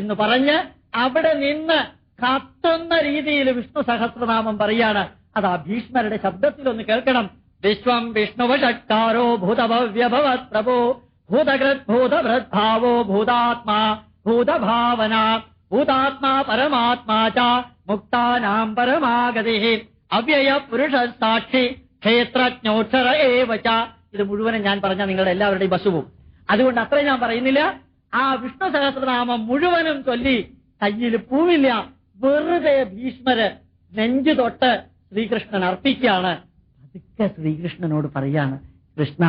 എന്ന് പറഞ്ഞ് അവിടെ നിന്ന് കത്തുന്ന രീതിയിൽ വിഷ്ണു സഹസ്രനാമം പറയാണ്. അത് ആ ഭീഷ്മരുടെ ശബ്ദത്തിലൊന്ന് കേൾക്കണം. വിശ്വം വിഷ്ണുവഷട്കാരോ ഭൂതഭവ്യഭവത് പ്രഭോ ഭൂതകൃത് ഭൂതഭൃദ്ഭാവോ ഭൂതാത്മാ ഭൂതഭാവന ഭൂതാത്മാ പരമാത്മാ ച മുക്താനാം പരമാഗതി അവ്യയ പുരുഷ സാക്ഷി ക്ഷേത്രജ്ഞോക്ഷര ഏവച. ഇത് മുഴുവനും ഞാൻ പറഞ്ഞാൽ നിങ്ങളുടെ എല്ലാവരുടെയും ബസ് പോകും. അതുകൊണ്ട് അത്ര ഞാൻ പറയുന്നില്ല. ആ വിഷ്ണു സഹസ്രനാമം മുഴുവനും ചൊല്ലി കയ്യിൽ പൂവില്ല, വെറുതെ ഭീഷ്മര് നെഞ്ചു തൊട്ട് ശ്രീകൃഷ്ണൻ അർപ്പിക്കുകയാണ്. അതൊക്കെ ശ്രീകൃഷ്ണനോട് പറയാണ്, കൃഷ്ണ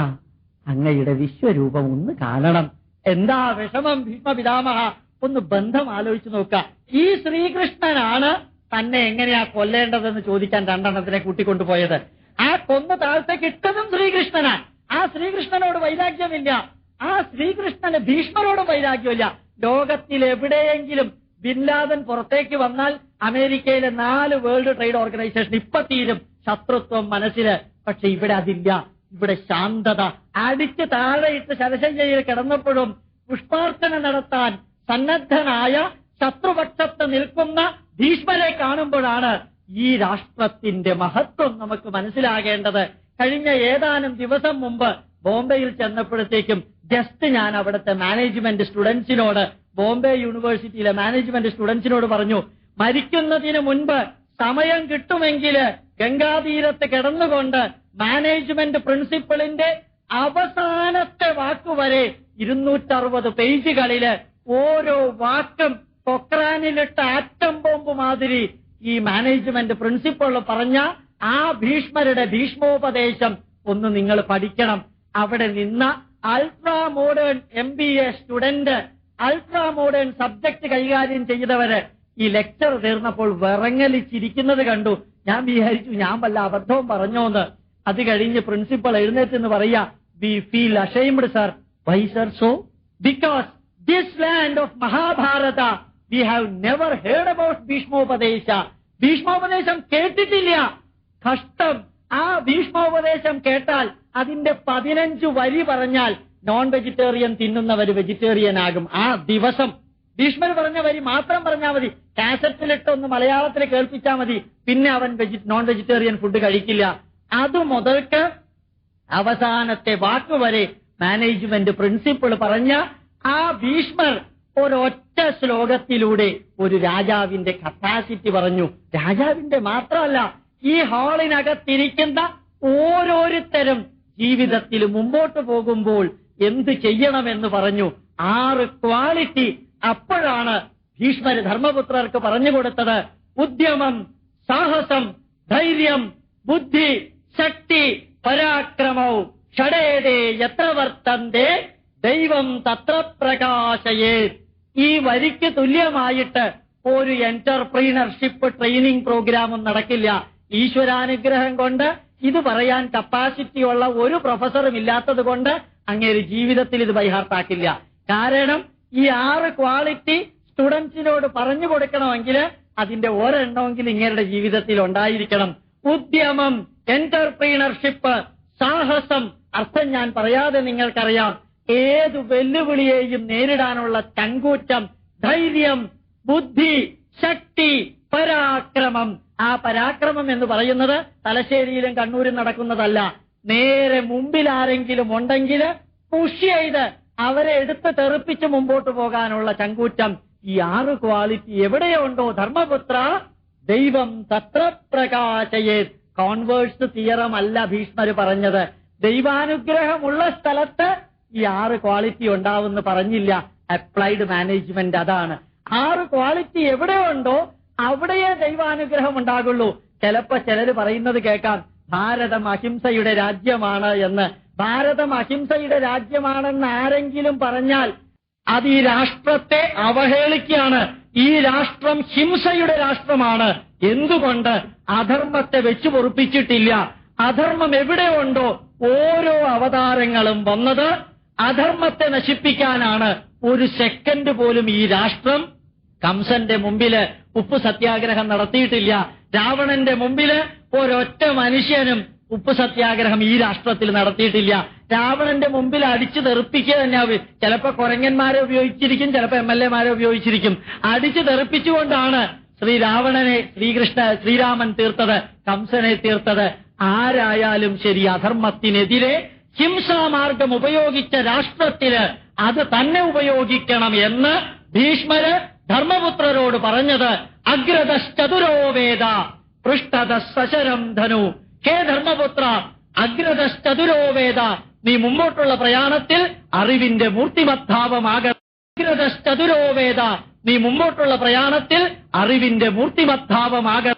അങ്ങയുടെ വിശ്വരൂപം ഒന്ന് കാണണം. എന്താ വിഷമം ഭീഷ്മ പിതാമഹ? ഒന്ന് ബന്ധം ആലോചിച്ച് നോക്കുക. ഈ ശ്രീകൃഷ്ണനാണ് തന്നെ എങ്ങനെയാ കൊല്ലേണ്ടതെന്ന് ചോദിക്കാൻ രണ്ടെണ്ണത്തിനെ കൂട്ടിക്കൊണ്ടുപോയത്. ആ കൊന്ന് താഴത്തേക്ക് ഇട്ടതും ശ്രീകൃഷ്ണനാ. ആ ശ്രീകൃഷ്ണനോട് വൈരാഗ്യമില്ല. ആ ശ്രീകൃഷ്ണന് ഭീഷ്മരോടും വൈരാഗ്യമില്ല. ലോകത്തിൽ എവിടെയെങ്കിലും ബിൻ ലാദൻ പുറത്തേക്ക് വന്നാൽ അമേരിക്കയിലെ 4 വേൾഡ് ട്രേഡ് ഓർഗനൈസേഷൻ ഇപ്പൊ തീരും ശത്രുത്വം മനസ്സില്. പക്ഷെ ഇവിടെ അതില്ല. ഇവിടെ ശാന്തത. അടിച്ച് താഴെയിട്ട് ശരശയ്യയിൽ കിടന്നപ്പോഴും പുഷ്പാർച്ചന നടത്താൻ സന്നദ്ധനായ ശത്രുപക്ഷത്ത് നിൽക്കുന്ന ഭീഷ്മരെ കാണുമ്പോഴാണ് ഈ രാഷ്ട്രത്തിന്റെ മഹത്വം നമുക്ക് മനസ്സിലാകേണ്ടത്. കഴിഞ്ഞ ഏതാനും ദിവസം മുമ്പ് ബോംബെയിൽ ചെന്നപ്പോഴത്തേക്കും ജസ്റ്റ് ഞാൻ അവിടുത്തെ മാനേജ്മെന്റ് സ്റ്റുഡൻസിനോട്, ബോംബെ യൂണിവേഴ്സിറ്റിയിലെ മാനേജ്മെന്റ് സ്റ്റുഡൻസിനോട് പറഞ്ഞു, മരിക്കുന്നതിന് മുൻപ് സമയം കിട്ടുമെങ്കിൽ ഗംഗാതീരത്ത് കിടന്നുകൊണ്ട് മാനേജ്മെന്റ് പ്രിൻസിപ്പളിന്റെ അവസാനത്തെ വാക്കുവരെ 260 പേജുകളില് ഓരോ വാക്കും പൊക്രാനിലിട്ട ആറ്റം ബോംബ് മാതിരി ഈ മാനേജ്മെന്റ് പ്രിൻസിപ്പൾ പറഞ്ഞ ആ ഭീഷ്മരുടെ ഭീഷ്മോപദേശം ഒന്ന് നിങ്ങൾ പഠിക്കണം. അവിടെ നിന്ന ultra modern MBA student, ultra modern subject കൈകാര്യം ചെയ്തവര് ഈ ലെക്ചർ തീർന്നപ്പോൾ വിറങ്ങലിച്ചിരിക്കുന്നത് കണ്ടു. ഞാൻ വിചാരിച്ചു ഞാൻ വല്ല അബദ്ധവും പറഞ്ഞോന്ന്. അത് കഴിഞ്ഞ് പ്രിൻസിപ്പൾ എഴുന്നേറ്റെന്ന് പറയാ, we feel ashamed sir. Why sir so? Because this land of Mahabharata we have never heard about Bhishmopadesha. ഭീഷ്മോപദേശം കേട്ടിട്ടില്ല. കഷ്ടം. ആ ഭീഷ്മോപദേശം കേട്ടാൽ അതിന്റെ 15 വരി പറഞ്ഞാൽ നോൺ വെജിറ്റേറിയൻ തിന്നുന്നവര് വെജിറ്റേറിയൻ ആകും. ആ ദിവസം ഭീഷ്മർ പറഞ്ഞ വരി മാത്രം പറഞ്ഞാൽ മതി. കാസറ്റിലിട്ടൊന്ന് മലയാളത്തിൽ കേൾപ്പിച്ചാൽ മതി. പിന്നെ അവൻ നോൺ വെജിറ്റേറിയൻ ഫുഡ് കഴിക്കില്ല. അത് മുതൽക്ക് അവസാനത്തെ വാക്കുവരെ മാനേജ്മെന്റ് പ്രിൻസിപ്പിൾ പറഞ്ഞ ആ ഭീഷ്മർ ഒരൊറ്റ ശ്ലോകത്തിലൂടെ ഒരു രാജാവിന്റെ കപ്പാസിറ്റി പറഞ്ഞു. രാജാവിന്റെ മാത്രമല്ല, ഈ ഹാളിനകത്തിരിക്കുന്ന ഓരോരുത്തരും ജീവിതത്തിൽ മുമ്പോട്ട് പോകുമ്പോൾ എന്ത് ചെയ്യണമെന്ന് പറഞ്ഞു. 6 ക്വാളിറ്റി അപ്പോഴാണ് ഭീഷ്മര് ധർമ്മപുത്രർക്ക് പറഞ്ഞു കൊടുത്തത്. ഉദ്യമം, സാഹസം, ധൈര്യം, ബുദ്ധി, ശക്തി, പരാക്രമവും ഷഡേതേ യത്ര വർത്തന്തേ ദൈവം തത്ര പ്രകാശയേ. ഈ വരിക്ക് തുല്യമായിട്ട് ഒരു എന്റർപ്രീനർഷിപ്പ് ട്രെയിനിങ് പ്രോഗ്രാമും നടക്കില്ല. ഈശ്വരാനുഗ്രഹം കൊണ്ട് ഇത് പറയാൻ കപ്പാസിറ്റിയുള്ള ഒരു പ്രൊഫസറും ഇല്ലാത്തത് കൊണ്ട് അങ്ങേര് ജീവിതത്തിൽ ഇത് ബൈഹാർട്ടാക്കില്ല. കാരണം ഈ 6 ക്വാളിറ്റി സ്റ്റുഡൻസിനോട് പറഞ്ഞു കൊടുക്കണമെങ്കിൽ അതിന്റെ ഒരെണ്ണമെങ്കിലും ഇങ്ങേരുടെ ജീവിതത്തിൽ ഉണ്ടായിരിക്കണം. ഉദ്യമം, എന്റർപ്രീനർഷിപ്പ്, സാഹസം. അർത്ഥം ഞാൻ പറയാതെ നിങ്ങൾക്കറിയാം. ഏതു വെല്ലുവിളിയെയും നേരിടാനുള്ള ചങ്കൂറ്റം, ധൈര്യം, ബുദ്ധി, ശക്തി, പരാക്രമം. ആ പരാക്രമം എന്ന് പറയുന്നത് തലശ്ശേരിയിലും കണ്ണൂരും നടക്കുന്നതല്ല. നേരെ മുമ്പിൽ ആരെങ്കിലും ഉണ്ടെങ്കിൽ പുഷ് ചെയ്ത് അവരെ എടുത്ത് തെറിപ്പിച്ച് മുമ്പോട്ട് പോകാനുള്ള ചങ്കൂറ്റം. ഈ 6 ക്വാളിറ്റി എവിടെയുണ്ടോ ധർമ്മപുത്ര ദൈവം തത്ര പ്രകാശയേ. കോൺവേഴ്സ് തിയറം അല്ല ഭീഷ്മര് പറഞ്ഞത്. ദൈവാനുഗ്രഹമുള്ള സ്ഥലത്ത് ഈ 6 ക്വാളിറ്റി ഉണ്ടാവുമെന്ന് പറഞ്ഞില്ല. അപ്ലൈഡ് മാനേജ്മെന്റ് അതാണ്. 6 ക്വാളിറ്റി എവിടെയുണ്ടോ അവിടെയേ ദൈവാനുഗ്രഹം ഉണ്ടാകുള്ളൂ. ചിലപ്പോ ചിലര് പറയുന്നത് കേൾക്കാം, ഭാരതം അഹിംസയുടെ രാജ്യമാണ് എന്ന്. ഭാരതം അഹിംസയുടെ രാജ്യമാണെന്ന് ആരെങ്കിലും പറഞ്ഞാൽ അത് ഈ രാഷ്ട്രത്തെ അവഹേളിക്കുകയാണ്. ഈ രാഷ്ട്രം ഹിംസയുടെ രാഷ്ട്രമാണ്. എന്തുകൊണ്ട്? അധർമ്മത്തെ വെച്ചു പൊറുപ്പിച്ചിട്ടില്ല. അധർമ്മം എവിടെയുണ്ടോ ഓരോ അവതാരങ്ങളും വന്നത് അധർമ്മത്തെ നശിപ്പിക്കാനാണ്. ഒരു സെക്കൻഡ് പോലും ഈ രാഷ്ട്രം കംസന്റെ മുമ്പില് ഉപ്പ് സത്യാഗ്രഹം നടത്തിയിട്ടില്ല. രാവണന്റെ മുമ്പില് ഒരൊറ്റ മനുഷ്യനും ഉപ്പ് സത്യാഗ്രഹം ഈ രാഷ്ട്രത്തിൽ നടത്തിയിട്ടില്ല. രാവണന്റെ മുമ്പിൽ അടിച്ചു തെറിപ്പിക്കുക തന്നെ. ചിലപ്പോ കുരങ്ങന്മാരെ ഉപയോഗിച്ചിരിക്കും, ചിലപ്പോ MLA-മാരെ ഉപയോഗിച്ചിരിക്കും. അടിച്ചു തെറിപ്പിച്ചുകൊണ്ടാണ് ശ്രീരാമൻ തീർത്തത്, കംസനെ തീർത്തത്. ആരായാലും ശരി, അധർമ്മത്തിനെതിരെ ഹിംസാമാർഗം ഉപയോഗിച്ച രാഷ്ട്രത്തിന് അത് തന്നെ ഉപയോഗിക്കണം എന്ന് ഭീഷ്മര് ധർമ്മപുത്രരോട് പറഞ്ഞത് അഗ്രതശ്ചതുരോവേദ പൃഷ്ഠത സശരം ധനു. ഹേ ധർമ്മപുത്ര, അഗ്രതശ്ചതുരോവേദ, നീ മുമ്പോട്ടുള്ള പ്രയാണത്തിൽ അറിവിന്റെ മൂർത്തിമദ്ഭാവമാകണം. അഗ്രതശ്ചതുരോവേദ, നീ മുമ്പോട്ടുള്ള പ്രയാണത്തിൽ അറിവിന്റെ മൂർത്തിമദ്ഭാവമാകണം.